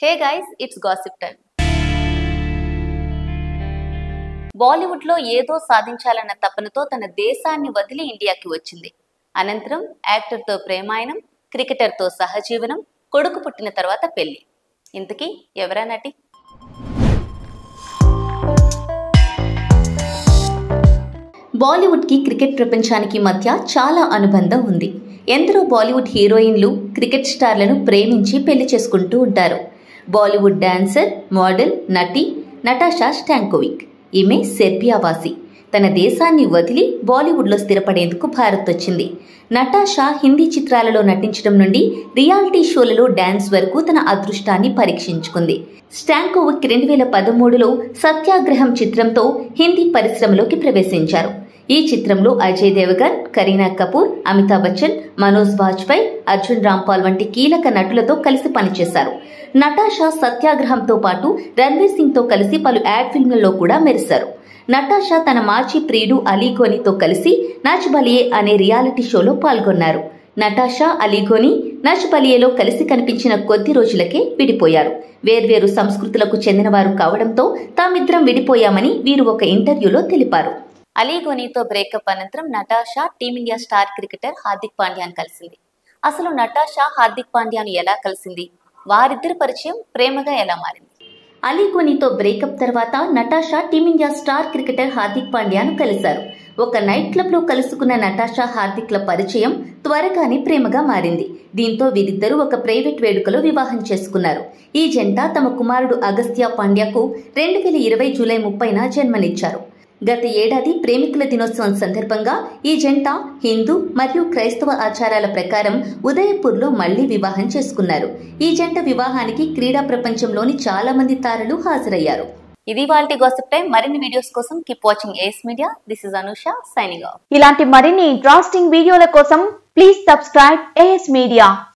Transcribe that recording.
Hey guys, it's gossip time. Bollywood లో ఏదో సాధించాలన్న తపనతో తన దేశాన్ని వదిలి ఇండియాకి వచ్చింది. అనంతరం యాక్టర్ తో ప్రేమాయణం, క్రికెటర్ తో సహజీవనం, కొడుకు పుట్టిన తర్వాత పెళ్లి. ఇంతకీ ఎవరా నటి? బాలీవుడ్ కి క్రికెట్ ప్రపంచానికి మధ్య చాలా అనుబంధం ఉంది. ఎందరో బాలీవుడ్ హీరోయిన్లు క్రికెట్ స్టార్లను ప్రేమించి పెళ్లి చేసుకుంటూ ఉంటారు. బాలీవుడ్ డాన్సర్, మోడల్, నటి నటాషా స్టాంకోవిక్. ఈమె సెర్బియావాసి. తన దేశాన్ని వదిలి బాలీవుడ్లో స్థిరపడేందుకు భారత్ వచ్చింది. నటాషా హిందీ చిత్రాలలో నటించడం నుండి రియాలిటీ షోలలో డాన్స్ వరకు తన అదృష్టాన్ని పరీక్షించుకుంది. స్టాంకోవిక్ 2013లో సత్యాగ్రహం చిత్రంతో హిందీ పరిశ్రమలోకి ప్రవేశించారు. ఈ చిత్రంలో అజయ్ దేవగన్, కరీనా కపూర్, అమితాబ్ బచ్చన్, మనోజ్ వాజ్పేయి, అర్జున్ రాంపాల్ వంటి కీలక నటులతో కలిసి పనిచేశారు. నటాషా సత్యాగ్రహంతో పాటు రణ్వీర్ సింగ్ తో కలిసి పలు యాడ్ ఫిల్మ్లలో కూడా మెరిశారు. నటాషా తన మాజీ ప్రియుడు అలీ గోనీతో కలిసి నచ్ బలియే అనే రియాలిటీ షోలో పాల్గొన్నారు. నటాషా, అలీ గోనీ నచ్ బలియేలో కలిసి కనిపించిన కొద్ది రోజులకే విడిపోయారు. వేర్వేరు సంస్కృతులకు చెందినవారు కావడంతో తామిద్దరం విడిపోయామని వీరు ఒక ఇంటర్వ్యూలో తెలిపారు. అలీ గోనీతో బ్రేకప్ అనంతరం Natasha Team India star cricketer Hardik పాండ్యాను కలిసింది. అసలు నటాషా హార్దిక్ పాండ్యాను ఎలా కలిసింది? వారిద్దరి పరిచయం ప్రేమగా ఎలా మారింది? అలీ గోనీతో బ్రేకప్ తర్వాత Natasha Team India star cricketer Hardik పాండ్యాను కలిశారు. ఒక నైట్ క్లబ్ లో కలుసుకున్న నటాషా, హార్దిక్ల పరిచయం త్వరగానే ప్రేమగా మారింది. దీంతో వీరిద్దరూ ఒక ప్రైవేట్ వేడుకలో వివాహం చేసుకున్నారు. ఈ జంట తమ కుమారుడు అగస్త్య పాండ్యాకు 2020 జూలై 30న జన్మనిచ్చారు. గత ఏడాది ప్రేమికుల దినోత్సవం సందర్భంగా ఈ జంట హిందూ మరియు క్రైస్తవ ఆచారాల ప్రకారం ఉదయపూర్లో మళ్లీ వివాహం చేసుకున్నారు. ఈ జంట వివాహానికి క్రీడా ప్రపంచంలోని చాలా మంది తారలు హాజరయ్యారు. ఇది వాల్టి గాసిప్ టైం. మరిన్ని వీడియోస్ కోసం keep watching AS media. This is Anusha signing off. ఇలాంటి మరిన్ని ఇంట్రెస్టింగ్ వీడియోల కోసం ప్లీజ్ సబ్స్క్రైబ్ ఏఎస్ మీడియా.